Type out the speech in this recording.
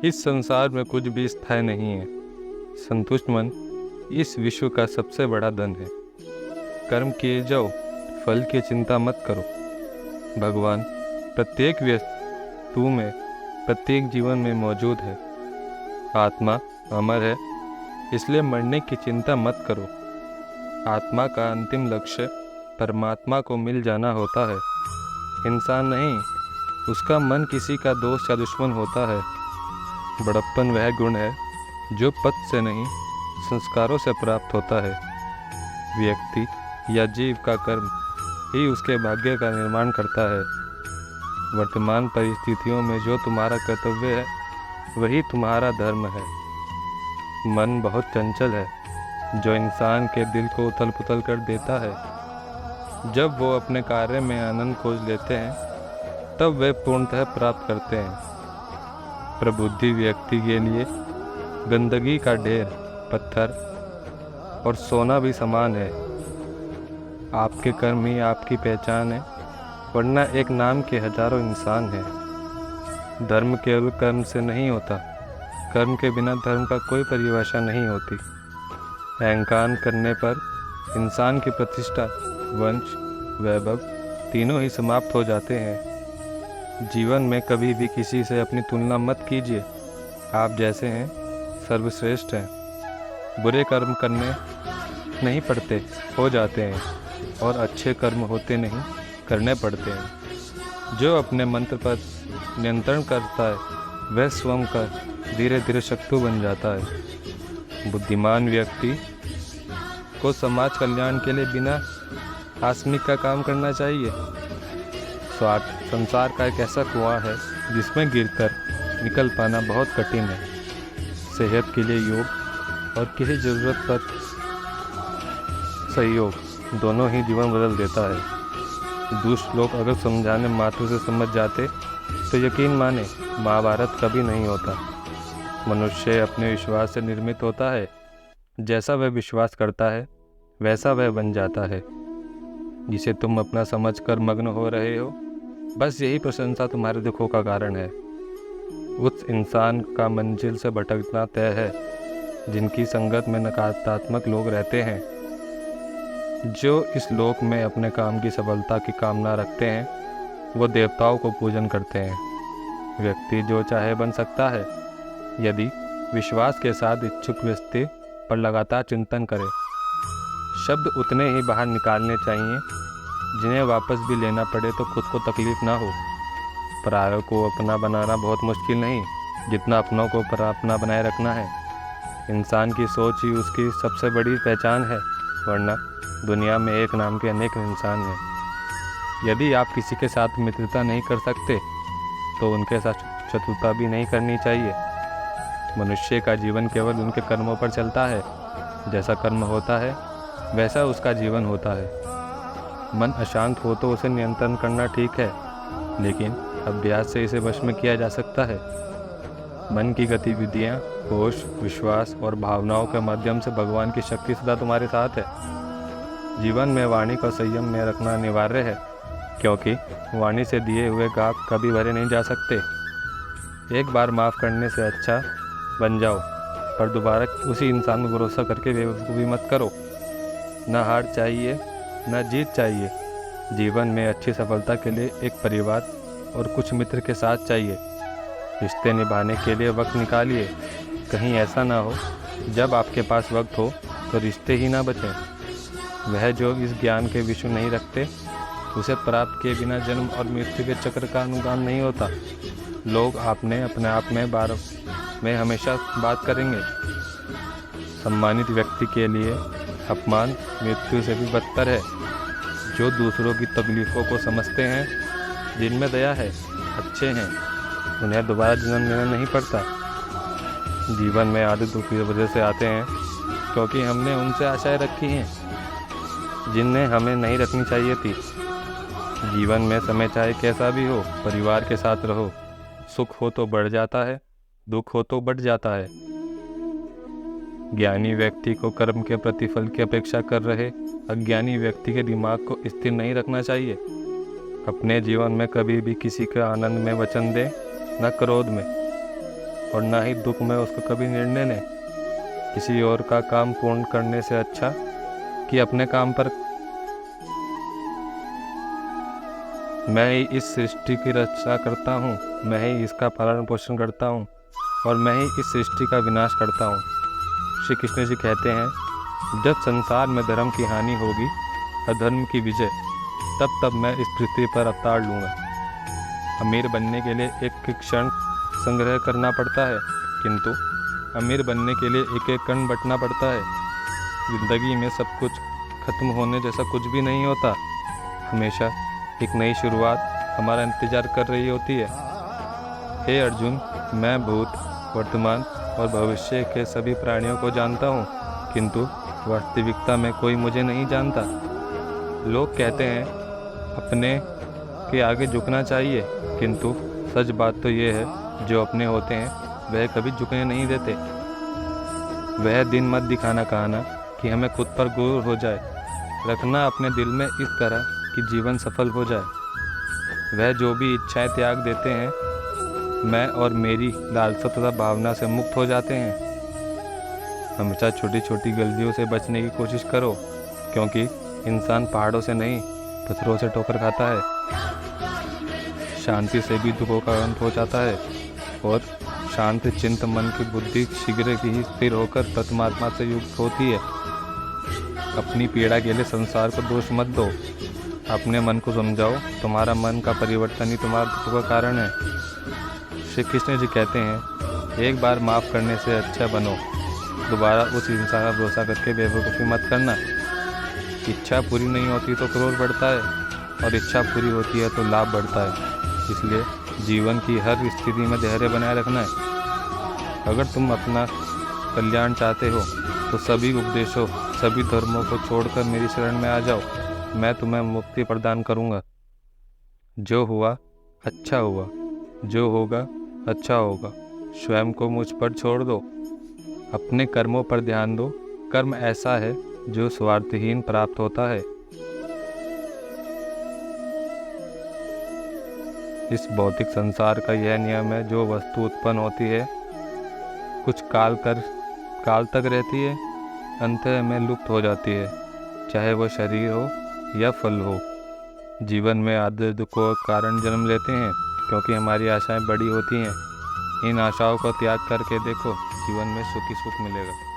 इस संसार में कुछ भी स्थायी नहीं है। संतुष्ट मन इस विश्व का सबसे बड़ा धन है। कर्म किए जाओ, फल की चिंता मत करो। भगवान प्रत्येक वस्तु में, प्रत्येक जीवन में मौजूद है। आत्मा अमर है, इसलिए मरने की चिंता मत करो। आत्मा का अंतिम लक्ष्य परमात्मा को मिल जाना होता है, इंसान नहीं। उसका मन किसी का दोस्त या दुश्मन होता है। बड़प्पन वह गुण है जो पद से नहीं, संस्कारों से प्राप्त होता है। व्यक्ति या जीव का कर्म ही उसके भाग्य का निर्माण करता है। वर्तमान परिस्थितियों में जो तुम्हारा कर्तव्य है वही तुम्हारा धर्म है। मन बहुत चंचल है, जो इंसान के दिल को उथल पुथल कर देता है। जब वो अपने कार्य में आनंद खोज लेते हैं तब वे पूर्णतः प्राप्त करते हैं। प्रबुद्धि व्यक्ति के लिए गंदगी का ढेर, पत्थर और सोना भी समान है। आपके कर्म ही आपकी पहचान है, वरना एक नाम के हजारों इंसान हैं। धर्म केवल कर्म से नहीं होता, कर्म के बिना धर्म का कोई परिभाषा नहीं होती। अहंकार करने पर इंसान की प्रतिष्ठा, वंश, वैभव तीनों ही समाप्त हो जाते हैं। जीवन में कभी भी किसी से अपनी तुलना मत कीजिए। आप जैसे हैं सर्वश्रेष्ठ हैं। बुरे कर्म करने नहीं पड़ते, हो जाते हैं, और अच्छे कर्म होते नहीं, करने पड़ते हैं। जो अपने मंत्र पर नियंत्रण करता है वह स्वयं का धीरे धीरे शत्रु बन जाता है। बुद्धिमान व्यक्ति को समाज कल्याण के लिए बिना आसमिक का काम करना चाहिए। स्वार्थ संसार का एक ऐसा कुआं है जिसमें गिरकर निकल पाना बहुत कठिन है। सेहत के लिए योग और किसी ज़रूरत पर सहयोग, दोनों ही जीवन बदल देता है। दुष्ट लोग अगर समझाने मात्र से समझ जाते तो यकीन माने महाभारत कभी नहीं होता। मनुष्य अपने विश्वास से निर्मित होता है। जैसा वह विश्वास करता है वैसा वह बन जाता है। जिसे तुम अपना समझकर मग्न हो रहे हो, बस यही प्रशंसा तुम्हारे दुखों का कारण है। उस इंसान का मंजिल से भटकना तय है जिनकी संगत में नकारात्मक लोग रहते हैं। जो इस लोक में अपने काम की सफलता की कामना रखते हैं वो देवताओं को पूजन करते हैं। व्यक्ति जो चाहे बन सकता है यदि विश्वास के साथ इच्छुक व्यक्ति पर लगातार चिंतन करे। शब्द उतने ही बाहर निकालने चाहिए जिन्हें वापस भी लेना पड़े तो खुद को तकलीफ ना हो। परायों को अपना बनाना बहुत मुश्किल नहीं जितना अपनों को अपना बनाए रखना है। इंसान की सोच ही उसकी सबसे बड़ी पहचान है, वरना दुनिया में एक नाम के अनेक इंसान हैं। यदि आप किसी के साथ मित्रता नहीं कर सकते तो उनके साथ शत्रुता भी नहीं करनी चाहिए। मनुष्य का जीवन केवल उनके कर्मों पर चलता है। जैसा कर्म होता है वैसा उसका जीवन होता है। मन अशांत हो तो उसे नियंत्रण करना ठीक है, लेकिन अभ्यास से इसे वश में किया जा सकता है। मन की गतिविधियाँ, होश, विश्वास और भावनाओं के माध्यम से भगवान की शक्ति सदा तुम्हारे साथ है। जीवन में वाणी को संयम में रखना अनिवार्य है, क्योंकि वाणी से दिए हुए घाव कभी भरे नहीं जा सकते। एक बार माफ़ करने से अच्छा बन जाओ, पर दोबारा उसी इंसान पर भरोसा करके बेवकूफ़ी मत करो। न हार चाहिए न जीत चाहिए। जीवन में अच्छी सफलता के लिए एक परिवार और कुछ मित्र के साथ चाहिए। रिश्ते निभाने के लिए वक्त निकालिए। कहीं ऐसा ना हो जब आपके पास वक्त हो तो रिश्ते ही ना बचें। वह जो इस ज्ञान के विषय नहीं रखते उसे प्राप्त किए बिना जन्म और मृत्यु के चक्र का अनुगान नहीं होता। लोग आपने अपने आप में हमेशा बात करेंगे। सम्मानित व्यक्ति के लिए अपमान मृत्यु से भी बदतर है। जो दूसरों की तकलीफ़ों को समझते हैं, जिनमें दया है, अच्छे हैं, उन्हें दोबारा जन्म लेना नहीं पड़ता। जीवन में आदत दुख की वजह से आते हैं क्योंकि हमने उनसे आशाएं रखी हैं जिन्हें हमें नहीं रखनी चाहिए थी। जीवन में समय चाहे कैसा भी हो, परिवार के साथ रहो। सुख हो तो बढ़ जाता है, दुख हो तो बढ़ जाता है। ज्ञानी व्यक्ति को कर्म के प्रतिफल की अपेक्षा कर रहे अज्ञानी व्यक्ति के दिमाग को स्थिर नहीं रखना चाहिए। अपने जीवन में कभी भी किसी के आनंद में वचन दें, न क्रोध में। और ना ही दुख में उसका कभी निर्णय लें। किसी और का काम पूर्ण करने से अच्छा कि अपने काम पर। मैं ही इस सृष्टि की रक्षा करता हूँ, मैं ही इसका पालन पोषण करता हूँ और मैं ही इस सृष्टि का विनाश करता हूँ। श्री कृष्ण जी कहते हैं, जब संसार में धर्म की हानि होगी, अधर्म की विजय, तब मैं इस पृथ्वी पर अवतार लूँगा। अमीर बनने के लिए एक एक क्षण संग्रह करना पड़ता है, किंतु अमीर बनने के लिए एक एक कण बटना पड़ता है। जिंदगी में सब कुछ खत्म होने जैसा कुछ भी नहीं होता। हमेशा एक नई शुरुआत हमारा इंतजार कर रही होती है। हे अर्जुन, मैं भूत, वर्तमान और भविष्य के सभी प्राणियों को जानता हूँ, किंतु वास्तविकता में कोई मुझे नहीं जानता। लोग कहते हैं अपने के आगे झुकना चाहिए, किंतु सच बात तो ये है, जो अपने होते हैं वह कभी झुकने नहीं देते। वह दिन मत दिखाना कहना कि हमें खुद पर गुरूर हो जाए। रखना अपने दिल में इस तरह कि जीवन सफल हो जाए। वह जो भी इच्छाएं त्याग देते हैं, मैं और मेरी लालसा तथा भावना से मुक्त हो जाते हैं। हमेशा छोटी छोटी गलतियों से बचने की कोशिश करो, क्योंकि इंसान पहाड़ों से नहीं पत्थरों से ठोकर खाता है। शांति से भी दुखों का अंत हो जाता है और शांत चिंत मन की बुद्धि शीघ्र ही स्थिर होकर परमात्मा से युक्त होती है। अपनी पीड़ा के लिए संसार को दोष मत दो, अपने मन को समझाओ, तुम्हारा मन का परिवर्तन ही तुम्हारा दुख का कारण है। श्री कृष्ण जी कहते हैं, एक बार माफ़ करने से अच्छा बनो, दोबारा उस इंसान का भरोसा करके बेवकूफ़ी मत करना। इच्छा पूरी नहीं होती तो क्रोध बढ़ता है, और इच्छा पूरी होती है तो लाभ बढ़ता है। इसलिए जीवन की हर स्थिति में धैर्य बनाए रखना है। अगर तुम अपना कल्याण चाहते हो तो सभी उपदेशों, सभी धर्मों को छोड़कर मेरी शरण में आ जाओ, मैं तुम्हें मुक्ति प्रदान करूँगा। जो हुआ अच्छा हुआ, जो होगा अच्छा होगा। स्वयं को मुझ पर छोड़ दो, अपने कर्मों पर ध्यान दो। कर्म ऐसा है जो स्वार्थहीन प्राप्त होता है। इस भौतिक संसार का यह नियम है, जो वस्तु उत्पन्न होती है कुछ काल तक रहती है, अंत में लुप्त हो जाती है, चाहे वह शरीर हो या फल हो। जीवन में आदर दुखों के कारण जन्म लेते हैं, क्योंकि हमारी आशाएं बड़ी होती हैं। इन आशाओं को त्याग करके देखो, जीवन में सुख ही सुख मिलेगा।